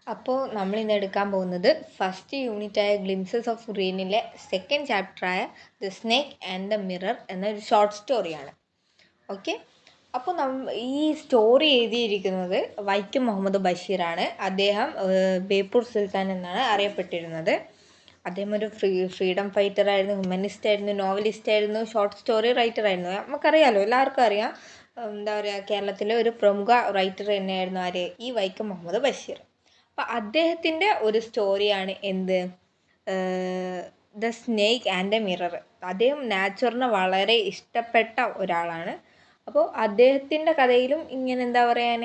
അപ്പോൾ നമ്മളിന്ന് എടുക്കാൻ പോകുന്നത് ഫസ്റ്റ് യൂണിറ്റായ ഗ്ലിംസസ് ഓഫ് ഗ്രീനിലെ സെക്കൻഡ് ചാപ്റ്ററായ the snake and the mirror എന്നൊരു ഷോർട്ട് സ്റ്റോറിയാണ്. ഓക്കെ, അപ്പോൾ ഈ സ്റ്റോറി എഴുതിയിരിക്കുന്നത് വൈക്കം മുഹമ്മദ് ബഷീറാണ്. അദ്ദേഹം ബേപ്പൂർ സുൽത്താൻ എന്നാണ് അറിയപ്പെട്ടിരുന്നത്. അദ്ദേഹം ഒരു ഫ്രീഡം ഫൈറ്റർ ആയിരുന്നു, ഹ്യൂമനിസ്റ്റ് ആയിരുന്നു, നോവലിസ്റ്റ് ആയിരുന്നു, ഷോർട്ട് സ്റ്റോറി റൈറ്റർ ആയിരുന്നു. നമുക്കറിയാലോ, എല്ലാവർക്കും അറിയാം. എന്താ പറയുക, കേരളത്തിലെ ഒരു പ്രമുഖ റൈറ്റർ തന്നെയായിരുന്നു ആര്, ഈ വൈക്കം മുഹമ്മദ് ബഷീർ. അപ്പം അദ്ദേഹത്തിൻ്റെ ഒരു സ്റ്റോറിയാണ് എന്ത്, the snake and the mirror. അദ്ദേഹം നാച്ചുറിനെ വളരെ ഇഷ്ടപ്പെട്ട ഒരാളാണ്. അപ്പോൾ അദ്ദേഹത്തിൻ്റെ കഥയിലും ഇങ്ങനെ എന്താ പറയാൻ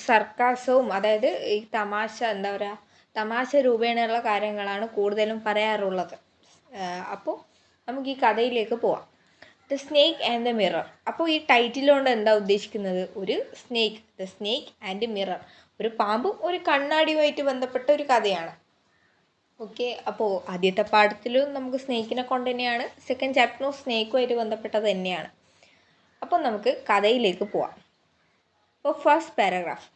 സർക്കാസവും, അതായത് ഈ തമാശ, എന്താ പറയുക, തമാശ രൂപേണയുള്ള കാര്യങ്ങളാണ് കൂടുതലും പറയാറുള്ളത്. അപ്പോൾ നമുക്ക് ഈ കഥയിലേക്ക് പോവാം. The snake and the mirror. അപ്പോൾ ഈ ടൈറ്റിൽ കൊണ്ട് എന്താ ഉദ്ദേശിക്കുന്നത്, ഒരു snake, the snake and mirror, ഒരു പാമ്പും ഒരു കണ്ണാടിയുമായിട്ട് ബന്ധപ്പെട്ട ഒരു കഥയാണ്. ഓക്കെ, അപ്പോൾ ആദ്യത്തെ പാഠത്തിലും നമുക്ക് സ്നേക്കിനെ കൊണ്ട് തന്നെയാണ്, സെക്കൻഡ് ചാപ്റ്ററും സ്നേക്കുമായിട്ട് ബന്ധപ്പെട്ടത് തന്നെയാണ്. അപ്പോൾ നമുക്ക് കഥയിലേക്ക് പോവാം. അപ്പോൾ first paragraph.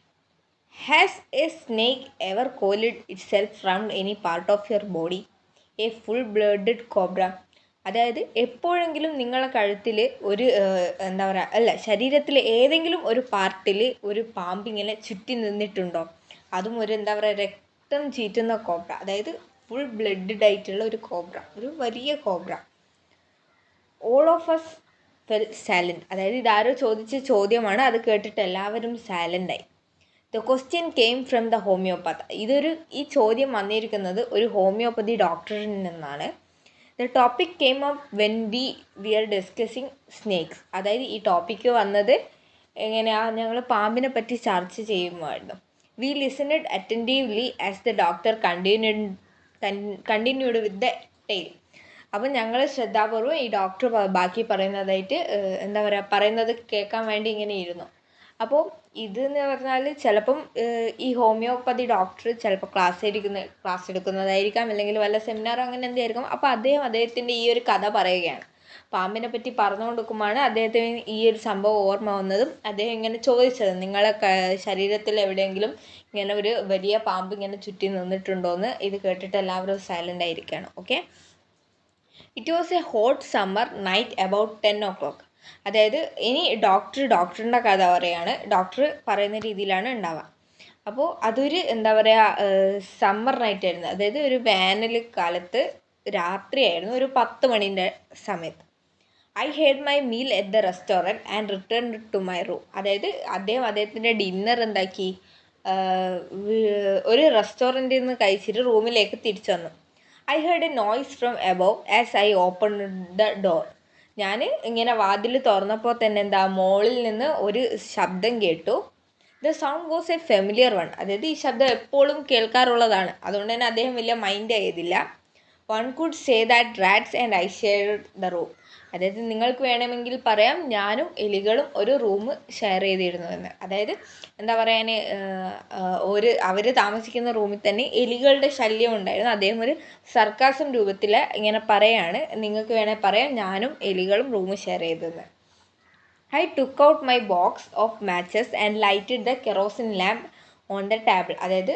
Has A snake ever coiled itself round any part of your body? A full blooded cobra. അതായത് എപ്പോഴെങ്കിലും നിങ്ങളുടെ കഴുത്തിൽ ഒരു എന്താ പറയുക, അല്ല, ശരീരത്തിൽ ഏതെങ്കിലും ഒരു പാർട്ടിൽ ഒരു പാമ്പിങ്ങനെ ചുറ്റി നിന്നിട്ടുണ്ടോ? അതും ഒരു എന്താ പറയുക, രക്തം ചീറ്റുന്ന കോബ്ര, അതായത് ഫുൾ ബ്ലഡഡ് ആയിട്ടുള്ള ഒരു കോബ്ര, ഒരു വലിയ cobra. All of us fell silent. അതായത് ഇതാരോ ചോദിച്ച ചോദ്യമാണ്, അത് കേട്ടിട്ട് എല്ലാവരും സൈലൻ്റായി. The question came from the homeopath. ഈ ചോദ്യം വന്നിരിക്കുന്നത് ഒരു ഹോമിയോപ്പതി ഡോക്ടറിൽ നിന്നാണ്. The topic came up when we are discussing snakes. അതായത് ഈ ടോപ്പിക്ക് വന്നത് എങ്ങനെയാണ്, ഞങ്ങൾ പാമ്പിനെ പറ്റി ചർച്ച ചെയ്യുമായിരുന്നു. We listened attentively as the doctor continued with the tale. അപ്പം ഞങ്ങൾ ശ്രദ്ധാപൂർവ്വം ഈ ഡോക്ടർ ബാക്കി പറയുന്നതായിട്ട് എന്താ പറയുക, പറയുന്നത് കേൾക്കാൻ വേണ്ടി ഇങ്ങനെ ഇരുന്നു. അപ്പോൾ ഇതെന്ന് പറഞ്ഞാൽ ചിലപ്പം ഈ ഹോമിയോപ്പതി ഡോക്ടർ ചിലപ്പോൾ ക്ലാസ് എടുക്കുന്നതായിരിക്കാം, അല്ലെങ്കിൽ വല്ല സെമിനാറോ അങ്ങനെ എന്തായിരിക്കും. അപ്പോൾ അദ്ദേഹത്തിൻ്റെ ഈ ഒരു കഥ പറയുകയാണ്. പാമ്പിനെ പറ്റി പറഞ്ഞുകൊണ്ടിരിക്കുമ്പോഴാണ് അദ്ദേഹത്തിന് ഈ ഒരു സംഭവം ഓർമ്മ വന്നതും അദ്ദേഹം ഇങ്ങനെ ചോദിച്ചത്, നിങ്ങളെ ശരീരത്തിൽ എവിടെയെങ്കിലും ഇങ്ങനെ ഒരു വലിയ പാമ്പ് ഇങ്ങനെ ചുറ്റി നിന്നിട്ടുണ്ടോയെന്ന്. ഇത് കേട്ടിട്ട് എല്ലാവരും സൈലൻ്റ് ആയിരിക്കുകയാണ്. Okay. It was A hot summer night about 10 o'clock. അതായത് ഇനി ഡോക്ടറിൻ്റെ കഥ പറയാണ്. ഡോക്ടർ പറയുന്ന രീതിയിലാണ് ഉണ്ടാവുക. അപ്പോൾ അതൊരു എന്താ പറയുക, സമ്മർ നൈറ്റ് ആയിരുന്നു. അതായത് ഒരു വേനൽ കാലത്ത് രാത്രിയായിരുന്നു, ഒരു 10 മണിൻ്റെ സമയത്ത്. I had my meal at the restaurant and return to my room. അതായത് അദ്ദേഹത്തിൻ്റെ ഡിന്നർ എന്താക്കി, ഒരു റെസ്റ്റോറൻറ്റിൽ നിന്ന് കഴിച്ചിട്ട് റൂമിലേക്ക് തിരിച്ചു വന്നു. I heard A noise from above as I open the door. ഞാൻ ഇങ്ങനെ വാതിൽ തുറന്നപ്പോൾ തന്നെ എന്താ, മോളിൽ നിന്ന് ഒരു ശബ്ദം കേട്ടു. The sound was A familiar one. അതായത് ഈ ശബ്ദം എപ്പോഴും കേൾക്കാറുള്ളതാണ്, അതുകൊണ്ട് തന്നെ അദ്ദേഹം വലിയ മൈൻഡ് ചെയ്തില്ല. One could say that rats and I shared the room. അതായത് നിങ്ങൾക്ക് വേണമെങ്കിൽ പറയാം, ഞാനും എലികളും ഒരു റൂം ഷെയർ ചെയ്തിരുന്നു എന്ന്. അതായത് എന്താ പറയാൻ, അവർ താമസിക്കുന്ന റൂമിൽ തന്നെ എലികളുടെ ശല്യം ഉണ്ടായിരുന്നു. അദ്ദേഹം ഒരു സർക്കാസം രൂപത്തിൽ ഇങ്ങനെ പറയാണ്, നിങ്ങൾക്ക് വേണേൽ പറയാം, ഞാനും എലികളും റൂം ഷെയർ ചെയ്തെന്ന്. I took out my box of matches and lighted the kerosene lamp on the table. അതായത്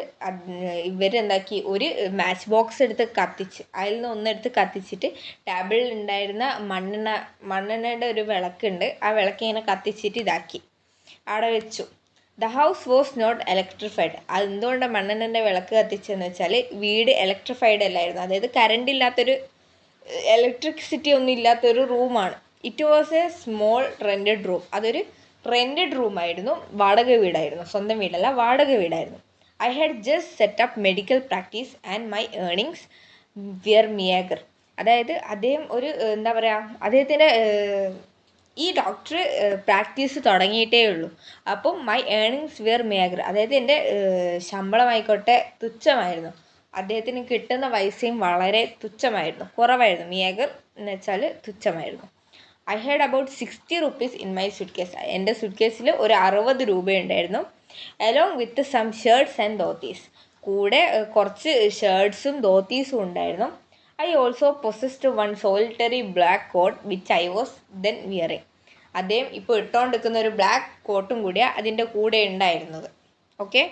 ഇവരെന്താക്കി, ഒരു മാച്ച് ബോക്സ് എടുത്ത് കത്തിച്ച്, അതിൽ നിന്ന് ഒന്നെടുത്ത് കത്തിച്ചിട്ട് ടേബിളിൽ ഉണ്ടായിരുന്ന മണ്ണെണ്ണയുടെ ഒരു വിളക്കുണ്ട്, ആ വിളക്ക് ഇങ്ങനെ കത്തിച്ചിട്ട് ഇതാക്കി അവിടെ വെച്ചു. The house was not electrified. അതെന്തുകൊണ്ടാണ് മണ്ണെണ്ണൻ്റെ വിളക്ക് കത്തിച്ചതെന്ന് വെച്ചാൽ വീട് ഇലക്ട്രിഫൈഡ് അല്ലായിരുന്നു. അതായത് കറണ്ട് ഇല്ലാത്തൊരു, ഇലക്ട്രിസിറ്റി ഒന്നും ഇല്ലാത്തൊരു റൂമാണ്. It was a small rented room. അതൊരു റെൻറ്റഡ് റൂമായിരുന്നു, വാടക വീടായിരുന്നു, സ്വന്തം വീടല്ല, വാടക വീടായിരുന്നു. I had just set up medical practice and my earnings were meagre. അതായത് അദ്ദേഹം ഒരു എന്താ പറയുക, അദ്ദേഹത്തിൻ്റെ ഈ ഡോക്ടർ പ്രാക്ടീസ് തുടങ്ങിയിട്ടേ ഉള്ളൂ. അപ്പം മൈ ഏർണിങ്സ് വിയർ മിയാഗർ, അതായത് എൻ്റെ ശമ്പളമായിക്കോട്ടെ തുച്ഛമായിരുന്നു. അദ്ദേഹത്തിന് കിട്ടുന്ന പൈസയും വളരെ തുച്ഛമായിരുന്നു, കുറവായിരുന്നു. മിയാഗർ എന്ന് വെച്ചാൽ തുച്ഛമായിരുന്നു. I had about 60 rupees in my suitcase. എൻ്റെ സുട്ട് കേസിൽ ഒരു 60 രൂപയുണ്ടായിരുന്നു. Along with some shirts and dhotis. കൂടെ കുറച്ച് ഷർട്ട്സും ധോത്തീസും ഉണ്ടായിരുന്നു. I also possessed one solitary black coat which I was then wearing. അദ്ദേഹം ഇപ്പോൾ ഇട്ടുകൊണ്ടിരിക്കുന്ന ഒരു ബ്ലാക്ക് കോട്ടും കൂടിയാണ് അതിൻ്റെ കൂടെ ഉണ്ടായിരുന്നത്. Okay.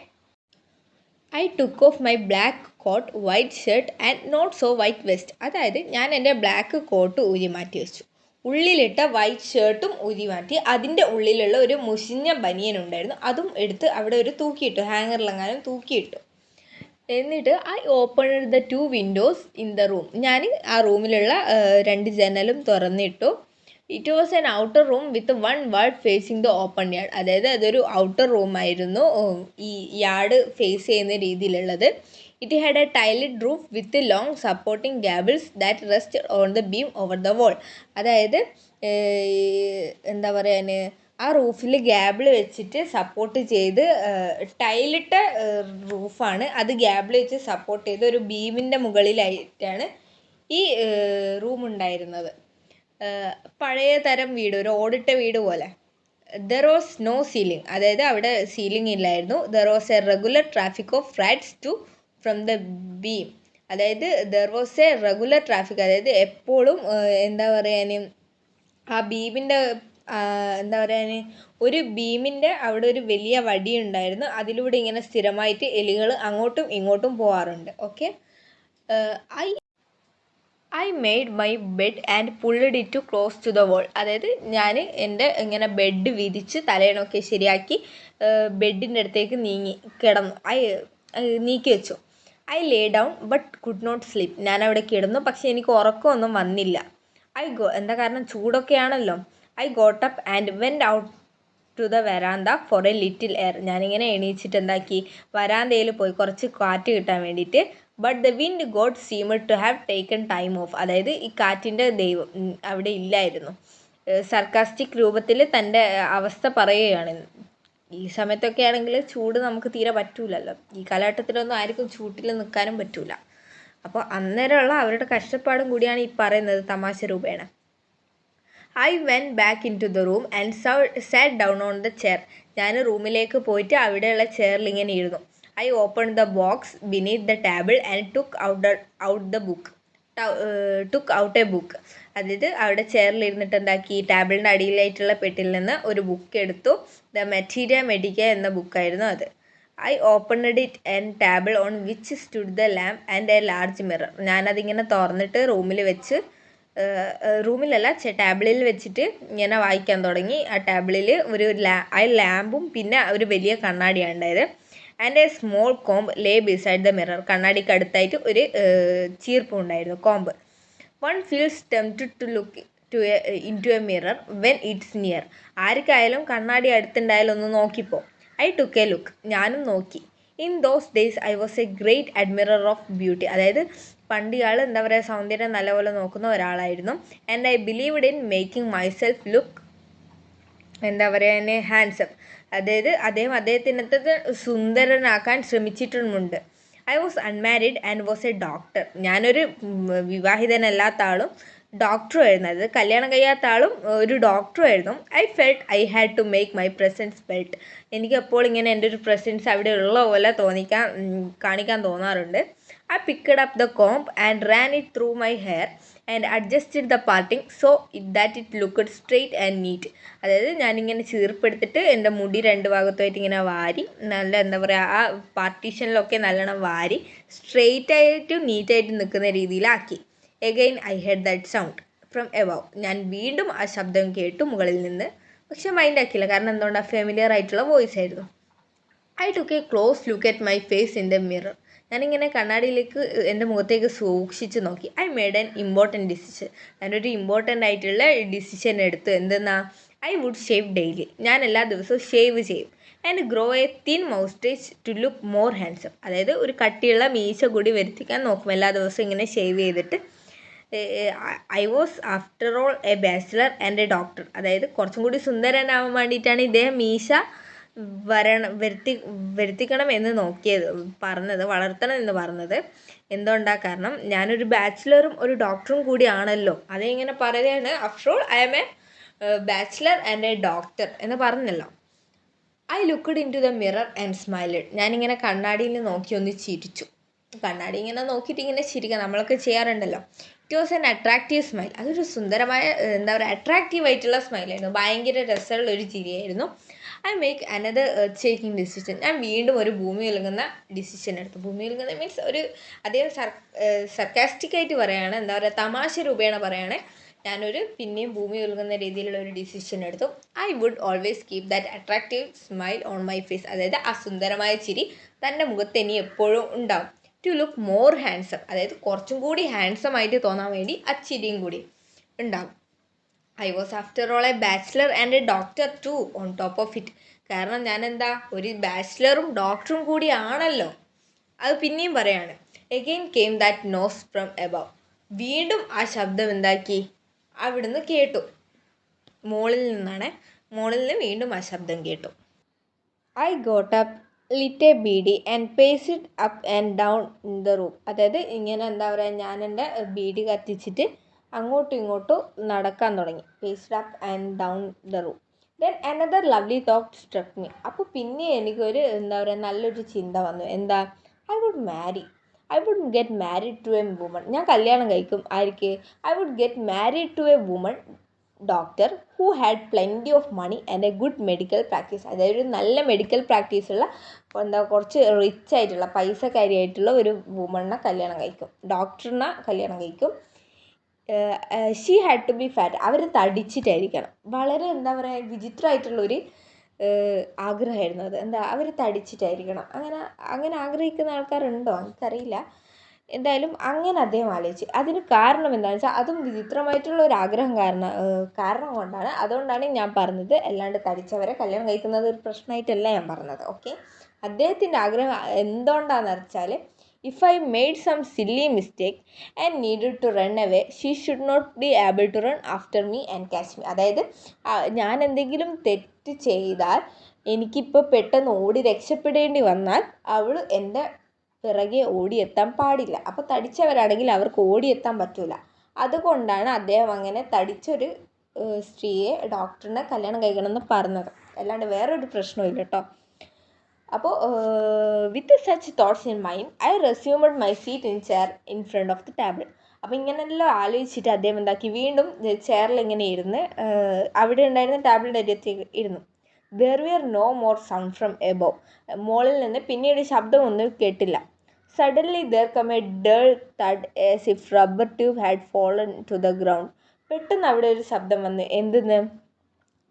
I took off my black coat white shirt and not so white vest. അതായത് ഞാൻ എൻ്റെ ബ്ലാക്ക് കോട്ട് ഊരി മാറ്റി വെച്ചു, ഉള്ളിലിട്ട വൈറ്റ് ഷർട്ടും ഊരി മാറ്റി, അതിൻ്റെ ഉള്ളിലുള്ള ഒരു മുഷിഞ്ഞ ബനിയൻ ഉണ്ടായിരുന്നു, അതും എടുത്ത് അവിടെ ഒരു തൂക്കിയിട്ടു, ഹാങ്ങറിലെങ്ങാനും തൂക്കിയിട്ടു. എന്നിട്ട് I open the 2 windows in the room. ഞാൻ ആ റൂമിലുള്ള 2 ജനലും തുറന്നിട്ടു. It was an outer room with 1 wall facing the open yard. അതായത് അതൊരു ഔട്ടർ റൂമായിരുന്നു, ഈ യാർഡ് ഫേസ് ചെയ്യുന്ന രീതിയിലുള്ളത്. It had a tiled roof with long supporting gables that rest on the beam over the wall. അതായത് എന്താ പറയാൻ, ആ റൂഫിൽ ഗ്യാബിൾ വെച്ചിട്ട് സപ്പോർട്ട് ചെയ്ത്, ടൈലിട്ട റൂഫാണ്, അത് ഗ്യാബിൾ വെച്ച് സപ്പോർട്ട് ചെയ്ത് ഒരു ബീമിൻ്റെ മുകളിലായിട്ടാണ് ഈ റൂം ഉണ്ടായിരുന്നത്. പഴയ തരം വീട്, ഒരു ഓടിട്ട വീട് പോലെ. ദർ വാസ് നോ സീലിംഗ്, അതായത് അവിടെ സീലിംഗ് ഇല്ലായിരുന്നു. There was a regular traffic of rides to from the beam. അതായത് there was a regular traffic, അതായത് എപ്പോഴും എന്താ പറയാൻ, ആ ബീമിൻ്റെ എന്താ പറയാൻ, ഒരു ബീമിൻ്റെ അവിടെ ഒരു വലിയ വടി ഉണ്ടായിരുന്നു, അതിലൂടെ ഇങ്ങനെ സ്ഥിരമായിട്ട് എലികൾ അങ്ങോട്ടും ഇങ്ങോട്ടും പോകാറുണ്ട്. Okay, I made my bed and pulled it too close to the wall. അതായത് ഞാൻ എൻ്റെ ഇങ്ങനെ ബെഡ് വിരിച്ച് തലയണൊക്കെ ശരിയാക്കി ബെഡിൻ്റെ അടുത്തേക്ക് കിടന്നു, നീക്കി വെച്ചു. I lay down but could not sleep. ഞാൻ അവിടെ കിടന്നു, പക്ഷെ എനിക്ക് ഉറക്കമൊന്നും വന്നില്ല. എന്താ കാരണം, ചൂടൊക്കെയാണല്ലോ. I got up and went out to the verandah for a little air. ഞാനിങ്ങനെ എണീച്ചിട്ട് എന്താക്കി, വരാന്തയിൽ പോയി കുറച്ച് കാറ്റ് കിട്ടാൻ വേണ്ടിയിട്ട്. But the wind god seemed to have taken time off. അതായത് ഈ കാറ്റിൻ്റെ ദൈവം അവിടെ ഇല്ലായിരുന്നു. സർക്കാസ്റ്റിക് രൂപത്തിൽ തൻ്റെ അവസ്ഥ പറയുകയാണ്. ഈ സമയത്തൊക്കെ ആണെങ്കിൽ ചൂട് നമുക്ക് തീരെ പറ്റൂലല്ലോ, ഈ കാലഘട്ടത്തിലൊന്നും ആർക്കും ചൂട്ടിൽ നിൽക്കാനും പറ്റൂല. അപ്പോൾ അന്നേരമുള്ള അവരുടെ കഷ്ടപ്പാടും കൂടിയാണ് ഈ പറയുന്നത് തമാശ രൂപേണ. I went back into the room and sat down on the chair. ഞാൻ റൂമിലേക്ക് പോയിട്ട് അവിടെയുള്ള ചെയറിൽ ഇങ്ങനെ ഇരുന്നു. I open the box beneath the table and took out a book. അതായത് അവിടെ ചെയറിൽ ഇരുന്നിട്ട് എന്താക്കി, ടേബിളിൻ്റെ അടിയിലായിട്ടുള്ള പെട്ടിയിൽ നിന്ന് ഒരു ബുക്ക് എടുത്തു. ദ മെറ്റീരിയ മെഡിക്ക എന്ന ബുക്കായിരുന്നു അത്. I opened it and table on which stood the lamp and a large mirror. ഞാനതിങ്ങനെ തുറന്നിട്ട് റൂമിലല്ല ടേബിളിൽ വെച്ചിട്ട് ഇങ്ങനെ വായിക്കാൻ തുടങ്ങി. ആ ടേബിളിൽ ആ ലാമ്പും പിന്നെ ഒരു വലിയ കണ്ണാടിയാണ് ഉണ്ടായത്. And a small comb lay beside the mirror. കണ്ണാടിക്ക് അടുത്തായിട്ട് ഒരു ചീർപ്പ് ഉണ്ടായിരുന്നു, comb. One feels tempted to look into a mirror when it's near. ആർക്കായാലും കണ്ണാടി അടുത്തുണ്ടായാലും ഒന്ന് നോക്കിപ്പോ. I took a look. ഞാനും നോക്കി. In those days I was a great admirer of beauty. അതായത് പണ്ട് ഇയാൾ എന്താ പറയുക, സൗന്ദര്യം നല്ലപോലെ നോക്കുന്ന ഒരാളായിരുന്നു. And I believed in making myself look എന്താ പറയുക ഹാൻസം. അതായത് അദ്ദേഹത്തിനകത്ത് സുന്ദരനാക്കാൻ ശ്രമിച്ചിട്ടുമുണ്ട്. I was unmarried and was a doctor. ഞാനൊരു വിവാഹിതനല്ലാത്ത ആളും ഡോക്ടറും ആയിരുന്നു. അത് കല്യാണം കഴിയാത്ത ആളും ഒരു ഡോക്ടറും ആയിരുന്നു. I felt I had to make my presence felt. എനിക്ക് എപ്പോൾ ഇങ്ങനെ എൻ്റെ ഒരു പ്രസൻസ് അവിടെ ഉള്ള പോലെ കാണിക്കാൻ തോന്നാറുണ്ട്. I picked up the comb and ran it through my hair and adjusted the parting so that it looked straight and neat. അതായത് ഞാനിങ്ങനെ ചീർപ്പെടുത്തിട്ട് എൻ്റെ മുടി 2 ഭാഗത്തായിട്ട് ഇങ്ങനെ വാരി, നല്ല എന്താ പറയുക, ആ പാർട്ടീഷനിലൊക്കെ നല്ലോണം വാരി സ്ട്രെയിറ്റ് ആയിട്ട് നീറ്റായിട്ട് നിൽക്കുന്ന രീതിയിലാക്കി. Again I heard that sound from above. ഞാൻ വീണ്ടും ആ ശബ്ദം കേട്ടു മുകളിൽ നിന്ന്. പക്ഷെ മൈൻഡ് ആക്കിയില്ല, കാരണം എന്തുകൊണ്ടാണ്, ഫെമിലിയർ ആയിട്ടുള്ള വോയിസ് ആയിരുന്നു. I took a close look at my face in the mirror. ഞാനിങ്ങനെ കണ്ണാടിയിലേക്ക് എൻ്റെ മുഖത്തേക്ക് സൂക്ഷിച്ച് നോക്കി. I made an important decision. ഞാനൊരു ഇമ്പോർട്ടൻ്റ് ആയിട്ടുള്ള ഡിസിഷൻ എടുത്തു. എന്തെന്നാ, ഐ വുഡ് ഷേവ് ഡെയിലി. ഞാൻ എല്ലാ ദിവസവും ഷേവ് ചെയ്യും. And grow a thin moustache to look more handsome. അതായത് ഒരു കട്ടിയുള്ള മീശ കൂടി വരുത്തിക്കാൻ നോക്കും എല്ലാ ദിവസവും ഇങ്ങനെ ഷേവ് ചെയ്തിട്ട്. I was after all a bachelor and a doctor. അതായത് കുറച്ചും കൂടി സുന്ദരനാവാൻ വേണ്ടിയിട്ടാണ് ഇദ്ദേഹം മീശ വരുത്തിക്കണം എന്ന് വളർത്തണം എന്ന് പറഞ്ഞത്. എന്തുകൊണ്ടാണ്, കാരണം ഞാനൊരു ബാച്ചിലറും ഒരു ഡോക്ടറും കൂടിയാണല്ലോ. അതെങ്ങനെ പറയുകയാണ്, after all I am a bachelor and a doctor എന്ന് പറഞ്ഞല്ലോ. I looked into the mirror and smiled. ഞാനിങ്ങനെ കണ്ണാടിയിൽ നോക്കി ഒന്ന് ചിരിച്ചു. കണ്ണാടി ഇങ്ങനെ നോക്കിയിട്ട് ഇങ്ങനെ ചിരിക്കുക നമ്മളൊക്കെ ചെയ്യാറുണ്ടല്ലോ. It was an attractive smile. അതൊരു സുന്ദരമായ എന്താ പറയുക, അട്രാക്റ്റീവ് ആയിട്ടുള്ള സ്മൈലായിരുന്നു. ഭയങ്കര രസമുള്ള ഒരു ചിരിയായിരുന്നു. I make another earth shaking decision. ഞാൻ വീണ്ടും ഒരു ഭൂമി കുലുങ്ങുന്ന ഡിസിഷൻ എടുത്തു. ഭൂമി കുലുങ്ങുന്ന മീൻസ് ഒരു അദ്ദേഹം സർക്കാസ്റ്റിക്കായിട്ട് പറയുകയാണ്, എന്താ പറയുക, തമാശ രൂപേണ പറയുകയാണ്, ഞാനൊരു പിന്നെയും ഭൂമി കുലുങ്ങുന്ന രീതിയിലുള്ള ഒരു ഡിസിഷൻ എടുത്തു. I would always keep that attractive smile on my face. അതായത് ആ സുന്ദരമായ ചിരി തൻ്റെ മുഖത്ത് ഇനി എപ്പോഴും ഉണ്ടാവും. ടു ലുക്ക് മോർ ഹാൻസം, അതായത് കുറച്ചും കൂടി ഹാൻസം ആയിട്ട് തോന്നാൻ വേണ്ടി ആ ചിരിയും കൂടി ഉണ്ടാകും. I was after all a bachelor and a doctor too on top of it. കാരണം ഞാൻ എന്താ ഒരു ബാച്ചിലറും ഡോക്ടറും കൂടി ആണല്ലോ. അത് പിന്നെയും പറയാണ്. Again came that noise from above. വീണ്ടും ആ ശബ്ദം എന്താക്കി, അവിടുന്ന് കേട്ടു. മുകളിൽ നിന്ന് വീണ്ടും ആ ശബ്ദം കേട്ടു. I got up, lit a beedi and pace it up and down in the room. അതായത് ഇങ്ങനെ എന്താ പറയുക, ഞാൻ എൻ്റെ ബീഡി കത്തിച്ചിട്ട് അങ്ങോട്ടും ഇങ്ങോട്ടും നടക്കാൻ തുടങ്ങി. Paced up and down the room. Then another lovely thought struck me. അപ്പോൾ പിന്നെ എനിക്കൊരു എന്താ പറയുക നല്ലൊരു ചിന്ത വന്നു. എന്താ, I would get married to a woman. ഞാൻ കല്യാണം കഴിക്കും. ആർക്ക്? I would get married to a woman doctor who had plenty of money and a good medical practice. അതായത് ഒരു നല്ല മെഡിക്കൽ പ്രാക്ടീസുള്ള കുറച്ച് റിച്ച് ആയിട്ടുള്ള പൈസക്കാരിയായിട്ടുള്ള ഒരു വുമണിനെ കല്യാണം കഴിക്കും, ഡോക്ടറിനെ കല്യാണം കഴിക്കും. She had to be fat. അവർ തടിച്ചിട്ടായിരിക്കണം. വളരെ എന്താ പറയുക വിചിത്രമായിട്ടുള്ളൊരു ആഗ്രഹമായിരുന്നു അത്. എന്താ, അവർ തടിച്ചിട്ടായിരിക്കണം. അങ്ങനെ ആഗ്രഹിക്കുന്ന ആൾക്കാരുണ്ടോ എനിക്കറിയില്ല. എന്തായാലും അങ്ങനെ അദ്ദേഹം ആലോചിച്ച്. അതിന് കാരണം എന്താണെന്ന് വെച്ചാൽ അതും വിചിത്രമായിട്ടുള്ള ഒരു ആഗ്രഹം കാരണം കൊണ്ടാണ്. അതുകൊണ്ടാണ് ഞാൻ പറഞ്ഞത്. അല്ലാണ്ട് തടിച്ചവരെ കല്യാണം കഴിക്കുന്നത് ഒരു പ്രശ്നമായിട്ടല്ല ഞാൻ പറഞ്ഞത്. ഓക്കെ, അദ്ദേഹത്തിൻ്റെ ആഗ്രഹം എന്തുകൊണ്ടാണെന്ന് വെച്ചാൽ, if I made some silly mistake and needed to run away she should not be able to run after me and catch me. അതായത് ഞാൻ എന്തെങ്കിലും തെറ്റ് ചെയ്താൽ എനിക്കിപ്പോൾ പെട്ടെന്ന് ഓടി രക്ഷപ്പെടേണ്ടി വന്നാൽ അവൾ എൻ്റെ പിറകെ ഓടിയെത്താൻ പാടില്ല. അപ്പോൾ തടിച്ചവരാണെങ്കിൽ അവർക്ക് ഓടിയെത്താൻ പറ്റില്ല. അതുകൊണ്ടാണ് അദ്ദേഹം അങ്ങനെ തടിച്ചൊരു സ്ത്രീയെ, ഡോക്ടറിനെ കല്യാണം കഴിക്കണമെന്ന് പറഞ്ഞത്. അല്ലാണ്ട് വേറൊരു പ്രശ്നവും ഇല്ല കേട്ടോ. അപ്പോൾ with such thoughts in mind I resumed my seat in chair in front of the table. അപ്പോൾ ഇങ്ങനെയെല്ലാം ആലോചിച്ചിട്ട് അദ്ദേഹം എന്താക്കി, വീണ്ടും ചെയറിൽ ഇങ്ങനെ ഇരുന്ന് അവിടെ ഉണ്ടായിരുന്ന ടേബിളിൻ്റെ അരികത്ത് ഇരുന്നു. There were no more sound from above. മുകളിൽ നിന്ന് പിന്നീട് ശബ്ദമൊന്നും കേട്ടില്ല. Suddenly there come a dull thud as if rubber tube had fallen to the ground. പെട്ടെന്ന് അവിടെ ഒരു ശബ്ദം വന്നു. എന്തെന്ന്?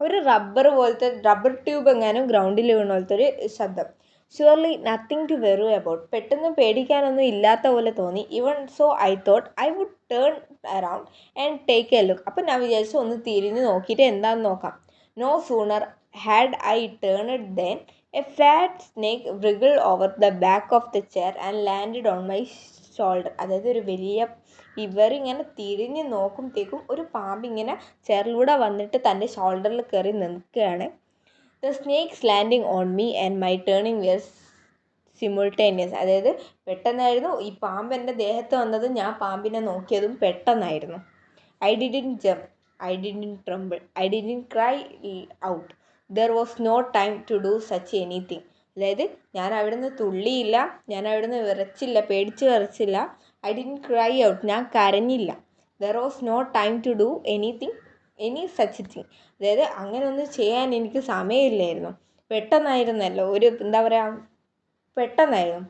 ഒരു റബ്ബർ ട്യൂബ് എങ്ങാനും ഗ്രൗണ്ടിൽ വീണ പോലത്തെ ഒരു ശബ്ദം. Surely nothing to worry about. പെട്ടെന്ന് പേടിക്കാനൊന്നും ഇല്ലാത്ത പോലെ തോന്നി. Even so I thought I would turn around and take a look. അപ്പം ഞാൻ വിചാരിച്ചു ഒന്ന് തിരിഞ്ഞ് നോക്കിയിട്ട് എന്താണെന്ന് നോക്കാം. No sooner had I turned then a fat snake wriggled over the back of the chair and landed on my shoulder. അതായത് ഒരു വലിയ ഇവരിങ്ങനെ തിരിഞ്ഞ് നോക്കുമ്പോഴത്തേക്കും ഒരു പാമ്പിങ്ങനെ ചെയറിലൂടെ വന്നിട്ട് തൻ്റെ ഷോൾഡറിൽ കയറി നിൽക്കുകയാണ്. The snake's landing on me and my turning were simultaneous. അതായത് പെട്ടെന്നായിരുന്നു ഈ പാമ്പ് എൻ്റെ ദേഹത്ത് വന്നത്, ഞാൻ പാമ്പിനെ നോക്കിയതും പെട്ടെന്നായിരുന്നു. I didn't jump, I didn't tremble, I didn't cry out. There was no time to do such anything. അതായത് ഞാൻ അവിടുന്ന് തുള്ളിയില്ല, ഞാൻ അവിടുന്ന് പേടിച്ച് വിറച്ചില്ല. ഐ ഡിഡ്ന്റ് ക്രൈ ഔട്ട്, ഞാൻ കരഞ്ഞില്ല. There was no time to do any such thing. അതായത് അങ്ങനെ ഒന്നും ചെയ്യാൻ എനിക്ക് സമയമില്ലായിരുന്നു. പെട്ടെന്നായിരുന്നല്ലോ, എന്താ പറയുക, പെട്ടെന്നായിരുന്നു.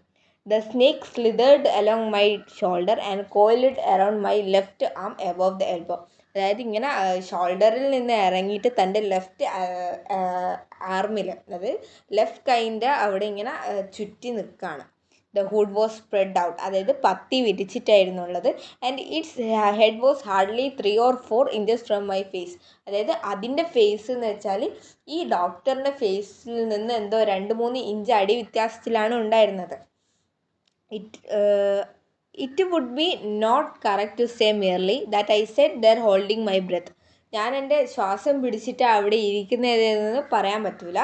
The snake slithered along my shoulder and coiled around my left arm above the elbow. അതായത് ഇങ്ങനെ ഷോൾഡറിൽ നിന്ന് ഇറങ്ങിയിട്ട് തൻ്റെ ലെഫ്റ്റ് ആർമിൽ, അതായത് ലെഫ്റ്റ് കൈൻ്റെ അവിടെ ഇങ്ങനെ ചുറ്റി നിൽക്കുകയാണ്. The hood was spread out, അതായത് പത്തി വിരിച്ചിട്ടായിരുന്നു ഉള്ളത്. And its head was hardly 3 or 4 inches from my face. അതായത് അതിൻ്റെ ഫേസ് എന്ന് വെച്ചാൽ ഈ ഡോക്ടറിൻ്റെ ഫേസിൽ നിന്ന് എന്തോ 2-3 ഇഞ്ച് അടി വ്യത്യാസത്തിലാണ് ഉണ്ടായിരുന്നത്. It would be not correct to say merely that I sat there holding my breath. ഞാൻ എൻ്റെ ശ്വാസം പിടിച്ചിട്ട് അവിടെ ഇരിക്കുന്നതെന്ന് പറയാൻ പറ്റില്ല.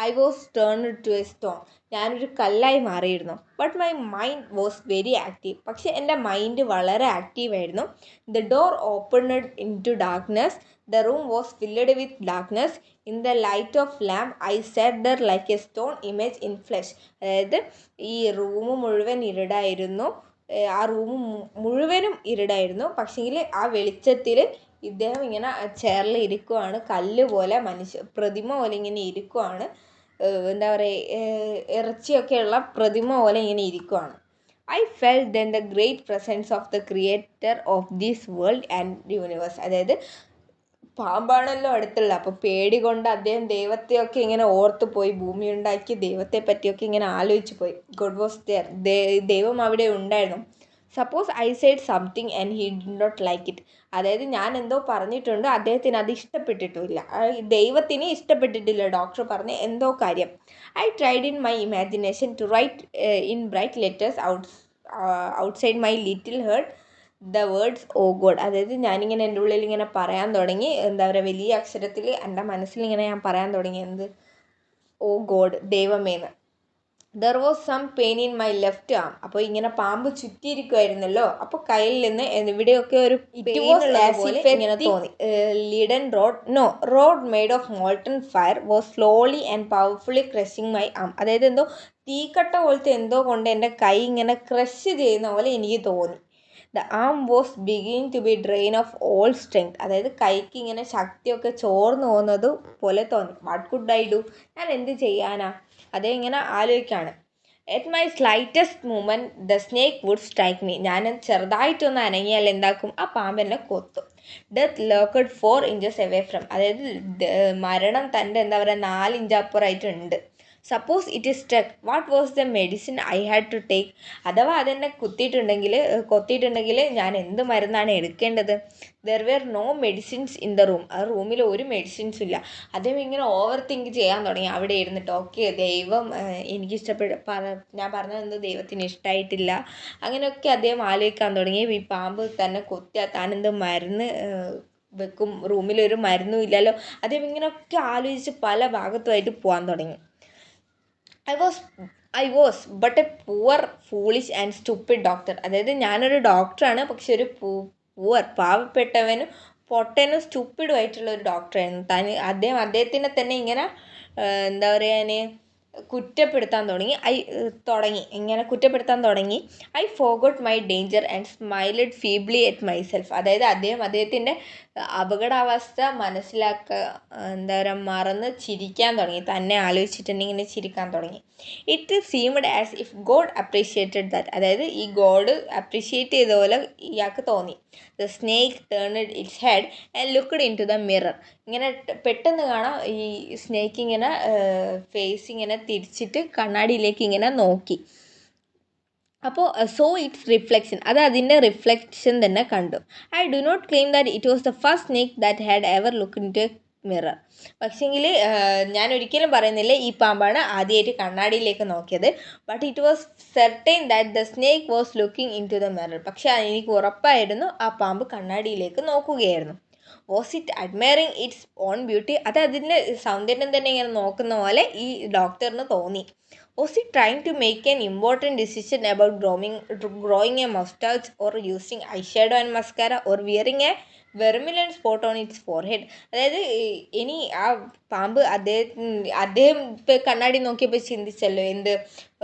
I was turned to a stone. ഞാനൊരു കല്ലായി മാറിയിരുന്നു. But my mind was very active. പക്ഷേ എൻ്റെ മൈൻഡ് വളരെ ആക്റ്റീവായിരുന്നു. The door opened into darkness. The room was filled with darkness. In the light of lamp I sat there like a stone image in flesh. അതായത് ഈ room മുഴുവൻ ഇരുടായിരുന്നു. ആ room മുഴുവനും ഇരുടായിരുന്നു. പക്ഷേങ്കിൽ ആ വെളിച്ചത്തിൽ ഇദ്ദേഹം ഇങ്ങനെ ചെയറിൽ ഇരിക്കുവാണ്, കല്ല് പോലെ പ്രതിമ പോലെ ഇങ്ങനെ ഇരിക്കുവാണ്. എന്താ പറയുക, ഇറച്ചിയൊക്കെയുള്ള പ്രതിമ പോലെ ഇങ്ങനെ ഇരിക്കുവാണ്. I fell then the great presence of the creator of this world and universe. അതായത് പാമ്പാണല്ലോ അടുത്തുള്ള, അപ്പോൾ പേടി കൊണ്ട് അദ്ദേഹം ദൈവത്തെയൊക്കെ ഇങ്ങനെ ഓർത്തു പോയി, ഭൂമി ഉണ്ടാക്കി ദൈവത്തെ പറ്റിയൊക്കെ ഇങ്ങനെ ആലോചിച്ച് പോയി. ഗോഡ് വാസ് ദെയർ, ദൈവം അവിടെ ഉണ്ടായിരുന്നു. Suppose I said something and he did not like it. അതായത് ഞാൻ എന്തോ പറഞ്ഞിട്ടുണ്ട്, അദ്ദേഹത്തിന് അത് ഇഷ്ടപ്പെട്ടിട്ടുമില്ല, ദൈവത്തിന് ഇഷ്ടപ്പെട്ടിട്ടില്ല ഡോക്ടർ പറഞ്ഞ എന്തോ കാര്യം. I tried in my imagination to write in bright letters outside my little heart the words O God. അതായത് ഞാനിങ്ങനെ എൻ്റെ ഉള്ളിൽ ഇങ്ങനെ പറയാൻ തുടങ്ങി, എന്താ പറയുക, വലിയ അക്ഷരത്തിൽ എൻ്റെ മനസ്സിലിങ്ങനെ ഞാൻ പറയാൻ തുടങ്ങി, എന്ത്, ഓ ഗോഡ്, ദൈവമേന്ന്. There was some pain in my left arm. അപ്പോൾ ഇങ്ങനെ പാമ്പ് ചുറ്റിയിരിക്കുമായിരുന്നല്ലോ, അപ്പോൾ കയ്യിൽ നിന്ന് ഇവിടെയൊക്കെ ഒരു ഇങ്ങനെ തോന്നി. Leaden rod made of molten fire was slowly and powerfully crushing my arm. അതായത് എന്തോ തീക്കട്ട പോലത്തെ എന്തോ കൊണ്ട് എൻ്റെ കൈ ഇങ്ങനെ ക്രഷ് ചെയ്യുന്ന പോലെ എനിക്ക് തോന്നി. The arm was beginning to be drain of all strength. അതായത് കൈക്ക് ഇങ്ങനെ ശക്തിയൊക്കെ ചോർന്നു പോകുന്നത് പോലെ തോന്നി. What could I do? ഞാൻ എന്ത് ചെയ്യാനാ? അതേ ഇങ്ങനെ ആലോചിക്കുകയാണ്. At my slightest moment the snake would strike me. ഞാൻ ചെറുതായിട്ടൊന്ന് അനങ്ങിയാൽ എന്താക്കും, ആ പാമ്പെന്നെ കൊത്തും. Death locked 4 inches away from. അതായത് മരണം തൻ്റെ എന്താ പറയുക 4 inch അപ്പുറമായിട്ടുണ്ട്. Suppose it is struck, what was the medicine I had to take. അഥവാ അതെന്നെ കൊത്തിയിട്ടുണ്ടെങ്കിൽ ഞാൻ എന്ത് മരുന്നാണ് എടുക്കേണ്ടത്? There were no medicines in the room. ആ റൂമിൽ ഒരു മെഡിസിൻസും ഇല്ല. അദ്ദേഹം ഇങ്ങനെ ഓവർ തിങ്ക് ചെയ്യാൻ തുടങ്ങി അവിടെ ഇരുന്നിട്ട്. ഓക്കെ, ദൈവം ഞാൻ പറഞ്ഞത് ദൈവത്തിന് ഇഷ്ടമായിട്ടില്ല, അങ്ങനെയൊക്കെ അദ്ദേഹം ആലോചിക്കാൻ തുടങ്ങി. ഈ പാമ്പ് തന്നെ കൊത്തിയാൽ താനെന്ത് മരുന്ന് വെക്കും, റൂമിലൊരു മരുന്നും ഇല്ലല്ലോ. അദ്ദേഹം ഇങ്ങനെയൊക്കെ ആലോചിച്ച് പല ഭാഗത്തുമായിട്ട് പോകാൻ തുടങ്ങി. I was but A poor foolish and stupid doctor. അതായത് ഞാനൊരു ഡോക്ടറാണ്, പക്ഷെ ഒരു പാവപ്പെട്ടവനും പൊട്ടനും സ്റ്റുപ്പിഡും ആയിട്ടുള്ള ഒരു ഡോക്ടറായിരുന്നു അദ്ദേഹത്തിനെ തന്നെ ഇങ്ങനെ എന്താ പറയുക, കുറ്റപ്പെടുത്താൻ തുടങ്ങി. I forgot my danger and smiled feebly at myself. അതായത് അദ്ദേഹത്തിൻ്റെ അപകടാവസ്ഥ എന്താ പറയുക, മറന്ന് ചിരിക്കാൻ തുടങ്ങി. തന്നെ ആലോചിച്ചിട്ടുണ്ടെങ്കിൽ ഇങ്ങനെ ചിരിക്കാൻ തുടങ്ങി. It seemed as if God appreciated that. അതായത് ഈ ഗോഡ് അപ്രീഷിയേറ്റ് ചെയ്ത പോലെ ഇയാൾക്ക് തോന്നി. The snake turned its head and looked into the mirror. ഇങ്ങനെ പെട്ടെന്ന് കാണാം ഈ സ്നേക്ക് ഇങ്ങനെ ഫേസ് ഇങ്ങനെ തിരിച്ചിട്ട് കണ്ണാടിയിലേക്ക് ഇങ്ങനെ നോക്കി. അപ്പോൾ സോ ഇറ്റ്സ് റിഫ്ലക്ഷൻ, അത് അതിൻ്റെ റിഫ്ലക്ഷൻ തന്നെ കണ്ടു. I do not claim that it was the first snake that had ever look into a mirror. പക്ഷേങ്കിൽ ഞാൻ ഒരിക്കലും പറയുന്നില്ല ഈ പാമ്പാണ് ആദ്യമായിട്ട് കണ്ണാടിയിലേക്ക് നോക്കിയത്. But it was certain that the snake was looking into the mirror. പക്ഷേ എനിക്ക് ഉറപ്പായിരുന്നു ആ പാമ്പ് കണ്ണാടിയിലേക്ക് നോക്കുകയായിരുന്നു. Was it admiring its own beauty. അത് അതിൻ്റെ സൗന്ദര്യം തന്നെ ഇങ്ങനെ നോക്കുന്ന പോലെ ഈ ഡോക്ടറിന് തോന്നി. Was he trying to make an important decision about growing a mustache or using eyeshadow and mascara or wearing a vermilion spot on its forehead? അതായത് ഇനി ആ പാമ്പ് അദ്ദേഹം ഇപ്പോൾ കണ്ണാടി നോക്കിയപ്പോൾ ചിന്തിച്ചല്ലോ, എന്ത്,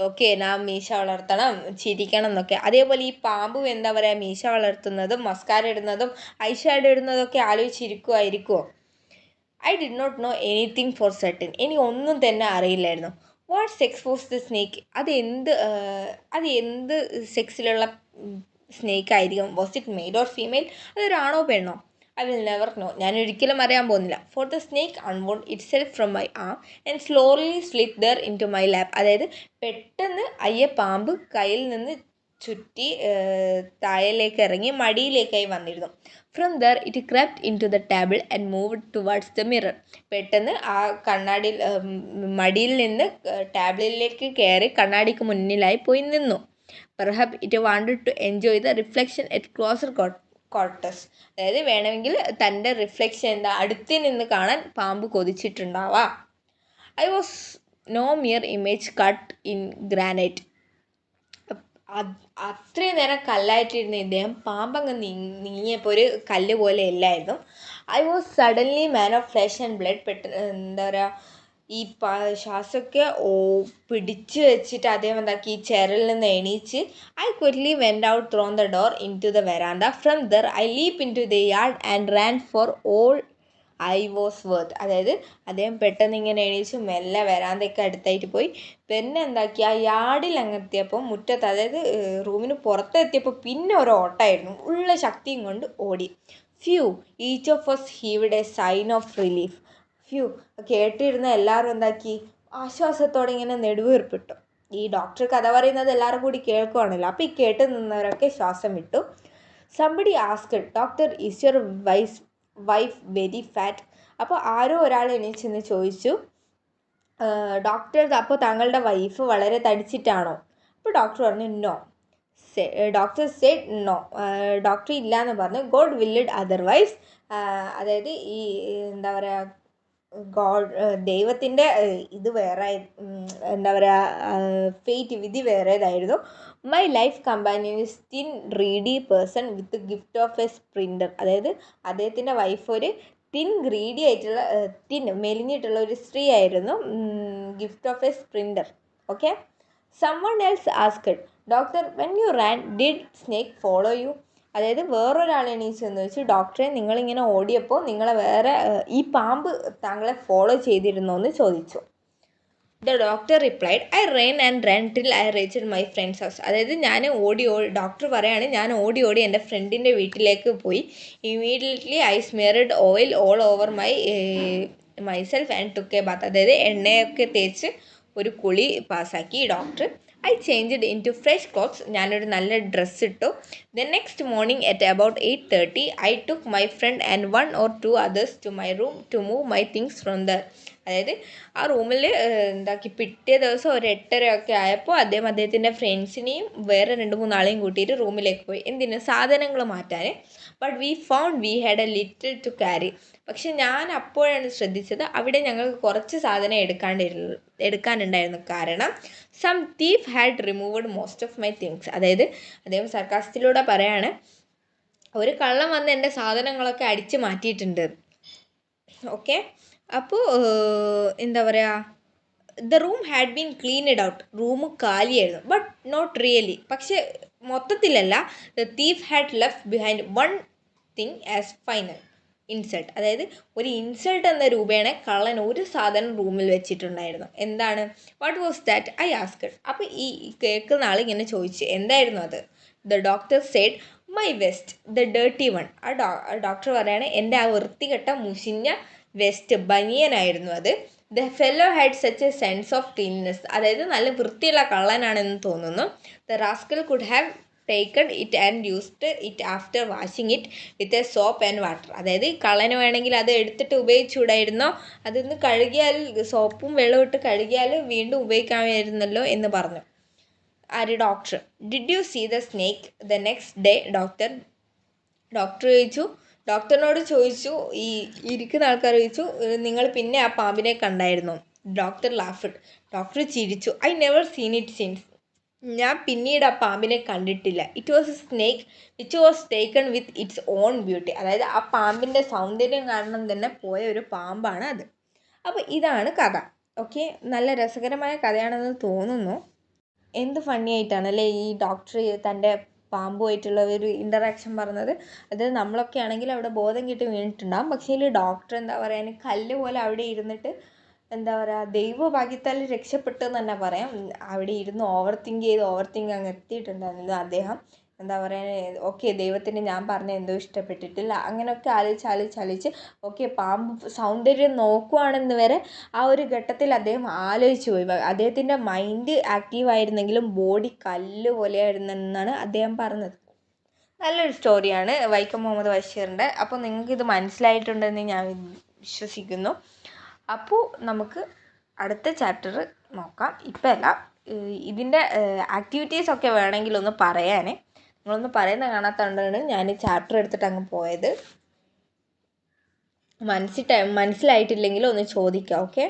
ഓക്കെ ഞാൻ മീശ വളർത്തണം, ചിരിക്കണം എന്നൊക്കെ. അതേപോലെ ഈ പാമ്പ് എന്താ പറയുക, മീശ വളർത്തുന്നതും മസ്കാര ഇടുന്നതും ഐഷാഡോ ഇടുന്നതൊക്കെ ആലോചിച്ചിരിക്കുമോ? I did not know anything for certain. എനിക്ക് ഒന്നും തന്നെ അറിയില്ലായിരുന്നു. What sex was the snake? അത് എന്ത് സെക്സിലുള്ള സ്നേക്ക് ആയിരിക്കും? Was it male or female? അതൊരാണോ പെണ്ണോ? I will never know. ഞാൻ ഒരിക്കലും അറിയാൻ പോകുന്നില്ല. For the snake unwound itself from my arm and slowly slip there into my lap. അതായത് പെട്ടെന്ന് പാമ്പ് കയ്യിൽ നിന്ന് ചുറ്റി താഴേലേക്ക് ഇറങ്ങി മടിയിലേക്കായി വന്നിരുന്നു. From there it crept into the table and moved towards the mirror. പെട്ടെന്ന് ആ കണ്ണാടിയിൽ മടിയിൽ നിന്ന് ടേബിളിലേക്ക് കയറി കണ്ണാടിക്ക് മുന്നിലായി പോയി നിന്നു. Perhaps it wanted to enjoy the reflection at closer quarters. അതായത് വേണമെങ്കിൽ തൻ്റെ റിഫ്ലക്ഷൻ അടുത്ത് നിന്ന് കാണാൻ പാമ്പ് കൊതിച്ചിട്ടുണ്ടാവാം. I was no mere image cut in granite. അത്രയും നേരം കല്ലായിട്ടിരുന്ന ഇദ്ദേഹം പാമ്പങ്ങ് നീങ്ങിയപ്പോൾ ഒരു കല്ല് പോലെ അല്ലായിരുന്നു. I was suddenly man of flesh and blood. എന്താ പറയുക, ഈ ശ്വാസമൊക്കെ പിടിച്ച് വെച്ചിട്ട് അദ്ദേഹം എന്താക്കി ഈ ചെയറിൽ നിന്ന് എണീച്ച് I quickly went out through the door into the veranda from there I leap into the yard and ran for all I was worth. അതായത് അദ്ദേഹം പെട്ടെന്ന് ഇങ്ങനെ എണീച്ച് മെല്ലെ വരാന്തയൊക്കെ അടുത്തായിട്ട് പോയി. പിന്നെ എന്താക്കി ആ യാർഡിൽ അങ്ങെത്തിയപ്പോൾ മുറ്റത്ത്, അതായത് റൂമിന് പുറത്തെത്തിയപ്പോൾ പിന്നെ ഒരു ഓട്ടമായിരുന്നു. ഉള്ള ശക്തിയും കൊണ്ട് ഓടി. Phew each of us heaved a sign of relief. Phew കേട്ടിരുന്ന എല്ലാവരും എന്താക്കി ആശ്വാസത്തോടെ ഇങ്ങനെ നെടുവീർപ്പിട്ടു. ഈ ഡോക്ടർ കഥ പറയുന്നത് എല്ലാവരും കൂടി കേൾക്കുവാണല്ലോ. അപ്പോൾ ഈ കേട്ട് നിന്നവരൊക്കെ ശ്വാസം വിട്ടു. Somebody asked, doctor is your wife very fat? അപ്പോൾ ആരോ ഒരാൾ എണീച്ചെന്ന് ചോദിച്ചു, ഡോക്ടർ അപ്പോൾ താങ്കളുടെ വൈഫ് വളരെ തടിച്ചിട്ടാണോ? അപ്പോൾ ഡോക്ടർ പറഞ്ഞു no. Doctor said no, doctor ഇല്ല എന്ന് പറഞ്ഞു. God willed otherwise. അതായത് ഈ എന്താ പറയുക, ദൈവത്തിൻ്റെ ഇത് വേറെ, എന്താ പറയുക, ഫേറ്റ്, വിധി വേറേതായിരുന്നു. My life companion is thin reedy person with gift of a sprinter. അതായത് അദ്ദേഹത്തിൻ്റെ വൈഫ് ഒരു തിൻ ഗ്രീഡി ആയിട്ടുള്ള, മെലിഞ്ഞിട്ടുള്ള ഒരു സ്ത്രീ ആയിരുന്നു. Gift of a sprinter. Okay. someone else asked, doctor when you ran did snake follow you? അതായത് വേറൊരാൾ എണീച്ചെന്ന് വെച്ച്, ഡോക്ടറെ നിങ്ങളിങ്ങനെ ഓടിയപ്പോൾ നിങ്ങളെ വേറെ ഈ പാമ്പ് താങ്കളെ ഫോളോ ചെയ്തിരുന്നോ എന്ന് ചോദിച്ചു. The doctor replied, I run and run till I reached my friends house. അതായത് ഞാൻ ഡോക്ടർ പറയാണ്, ഞാൻ ഓടി എൻ്റെ ഫ്രണ്ടിൻ്റെ വീട്ടിലേക്ക് പോയി. Immediately I smeared oil all over myself and took a bath. അതായത് എണ്ണയൊക്കെ തേച്ച് ഒരു കുളി പാസ്സാക്കി doctor. I changed into fresh clothes. ഞാനൊരു നല്ല ഡ്രസ്സ് ഇട്ടു. The next morning at about 8:30 I took my friend and 1 or 2 others to my room to move my things from there. അതായത് ആ റൂമിൽ എന്താക്കി പിറ്റേ ദിവസം ഒരു 8:30 ആയപ്പോൾ അദ്ദേഹത്തിൻ്റെ ഫ്രണ്ട്സിനെയും വേറെ 2-3 ആളെയും കൂട്ടിയിട്ട് റൂമിലേക്ക് പോയി. എന്തിന്? സാധനങ്ങൾ മാറ്റാൻ. But we found we had a little to carry. പക്ഷെ ഞാൻ അപ്പോഴാണ് ശ്രദ്ധിച്ചത് അവിടെ ഞങ്ങൾക്ക് കുറച്ച് സാധനം എടുക്കാനുണ്ടായിരുന്നു. കാരണം some thief had removed most of my things. അതായത് അദ്ദേഹം സർക്കാസത്തിലൂടെ പറയാണ്, ഒരു കള്ളൻ വന്ന് എൻ്റെ സാധനങ്ങളൊക്കെ അടിച്ച് മാറ്റിയിട്ടുണ്ട്. ഓക്കെ. അപ്പോൾ എന്താ പറയുക, the room had been cleaned out. Room കാലിയായിരുന്നു. But not really. പക്ഷെ മൊത്തത്തിലല്ല. The thief had left behind one thing as final insult. അതായത് ഒരു ഇൻസൾട്ട് എന്ന രൂപേണ കള്ളൻ ഒരു സാധനം റൂമിൽ വെച്ചിട്ടുണ്ടായിരുന്നു. എന്താണ്? What was that? I asked. അപ്പോൾ ഈ കേൾക്കുന്ന ആൾ ഇങ്ങനെ ചോദിച്ചു, എന്തായിരുന്നു അത്? The doctor said, my west, the dirty one. Doctor പറയാണ്, എൻ്റെ ആ വൃത്തികെട്ട മുഷിഞ്ഞ വെസ്റ്റ്, ബനിയനായിരുന്നു അത്. The fellow had such A sense of cleanness. അതായത് നല്ല വൃത്തിയുള്ള കള്ളനാണെന്ന് തോന്നുന്നു. The rascal could have taken it and used it after washing it with a soap and water. അതായത് കള്ളന് വേണമെങ്കിൽ അത് എടുത്തിട്ട് ഉപയോഗിച്ചുകൂടായിരുന്നോ? അതൊന്ന് കഴുകിയാൽ, സോപ്പും വെള്ളവും ഇട്ട് കഴുകിയാൽ വീണ്ടും ഉപയോഗിക്കാമായിരുന്നല്ലോ എന്ന് പറഞ്ഞു. ആര്? Doctor. Did you see the snake the next day? ഡോക്ടറിനോട് ചോദിച്ചു, ഈ ഇരിക്കുന്ന ആൾക്കാർ ചോദിച്ചു, നിങ്ങൾ പിന്നെ ആ പാമ്പിനെ കണ്ടായിരുന്നോ? Doctor laughed. ഡോക്ടർ ചിരിച്ചു. I never seen it since. ഞാൻ പിന്നീട് ആ പാമ്പിനെ കണ്ടിട്ടില്ല. It was A snake which was taken with its own beauty. അതായത് ആ പാമ്പിൻ്റെ സൗന്ദര്യം കാരണം തന്നെ പോയ ഒരു പാമ്പാണ് അത്. അപ്പോൾ ഇതാണ് കഥ. ഓക്കെ. നല്ല രസകരമായ കഥയാണെന്ന് തോന്നുന്നു. എന്ത് ഫണ്ണി ആയിട്ടാണല്ലേ ഈ ഡോക്ടർ തൻ്റെ പാമ്പുമായിട്ടുള്ള ഒരു ഇൻ്ററാക്ഷൻ പറഞ്ഞത്. അത് നമ്മളൊക്കെ ആണെങ്കിൽ അവിടെ ബോധം കിട്ടി വീണിട്ടുണ്ടാകും. പക്ഷേ ഇതിൽ ഡോക്ടർ എന്താ പറയുക, കല്ല് പോലെ അവിടെ ഇരുന്നിട്ട് എന്താ പറയുക, ദൈവഭാഗ്യത്താൽ രക്ഷപ്പെട്ടു എന്ന് തന്നെ പറയാം. അവിടെ ഇരുന്ന് ഓവർ തിങ്ക് അങ്ങ് എത്തിയിട്ടുണ്ടായിരുന്നു അദ്ദേഹം. എന്താ പറയുക, ഓക്കെ ദൈവത്തിന് ഞാൻ പറഞ്ഞ എന്തോ ഇഷ്ടപ്പെട്ടിട്ടില്ല, അങ്ങനെയൊക്കെ ആലോചിച്ച് ഓക്കെ പാമ്പ് സൗന്ദര്യം നോക്കുവാണെന്ന് വരെ ആ ഒരു ഘട്ടത്തിൽ അദ്ദേഹം ആലോചിച്ച് പോയി. അദ്ദേഹത്തിൻ്റെ മൈൻഡ് ആക്റ്റീവായിരുന്നെങ്കിലും ബോഡി കല്ല് പോലെയായിരുന്നെന്നാണ് അദ്ദേഹം പറഞ്ഞത്. നല്ലൊരു സ്റ്റോറിയാണ് വൈക്കം മുഹമ്മദ് ബഷീറിൻ്റെ. അപ്പോൾ നിങ്ങൾക്കിത് മനസ്സിലായിട്ടുണ്ടെന്ന് ഞാൻ വിശ്വസിക്കുന്നു. അപ്പോൾ നമുക്ക് അടുത്ത ചാപ്റ്റർ നോക്കാം. ഇപ്പം അല്ല, ഇതിൻ്റെ ആക്ടിവിറ്റീസൊക്കെ വേണമെങ്കിൽ ഒന്ന് പറയാനേ. നിങ്ങളൊന്ന് പറയുന്ന കാണാത്തതുകൊണ്ടാണ് ഞാൻ ചാപ്റ്റർ എടുത്തിട്ട് അങ്ങ് പോയത്. മനസ്സിലായിട്ടില്ലെങ്കിൽ ഒന്ന് ചോദിക്കാം. ഓക്കെ.